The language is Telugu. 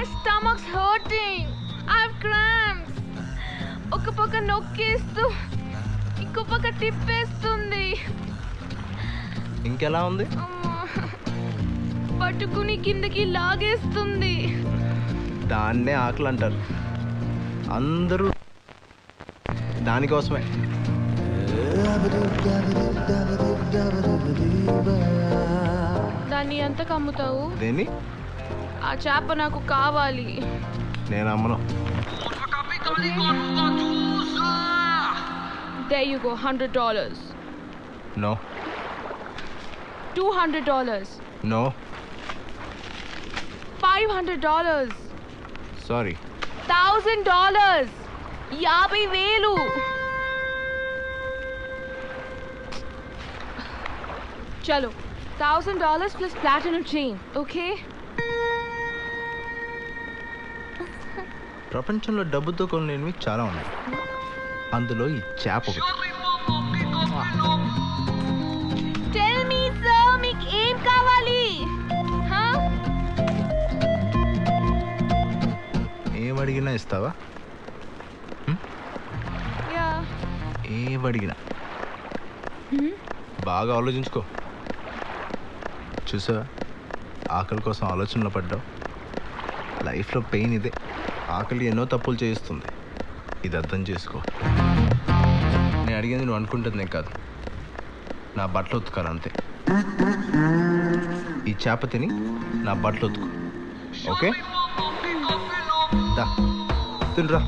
My stomach's hurting. I have cramps. ఒక పక్క నొక్కేస్తూ ఇంకో పక్క తిప్పేస్తుంది. ఇంకెలా ఉంది? పట్టుకుని కిందకి లాగేస్తుంది. దాన్నే ఆకలి అంటారు. అందరూ దానికోసమే. దాన్ని ఎంత కమ్ముతావు? దేన్ని? ఆ చేప నాకు కావాలి. నేను అమ్మను. There you go, $100. No. $200. No. $500. Sorry. $1,000. 50,000. చలో, $1,000 plus platinum chain, okay? ప్రపంచంలో డబ్బుతో కొనలేనివి చాలా ఉన్నాయి. అందులో ఈ చేప ఒకటి. Tell me sir, మీకు ఏం కావాలి? ఏం అడిగినా ఇస్తావా? ఏం అడిగినా బాగా ఆలోచించుకో. చూసావా, ఆకలి కోసం ఆలోచనలో పడ్డావు. లైఫ్లో పెయిన్ ఇదే. ఆకలి ఎన్నో తప్పులు చేయిస్తుంది. ఇది అర్థం చేసుకో. నేను అడిగింది నువ్వు అనుకుంటుంది నేను కాదు. నా బట్టలు ఉతుకాలి అంతే. ఈ చేప తిని నా బట్టలు ఉతుకు. ఓకే, తినరా.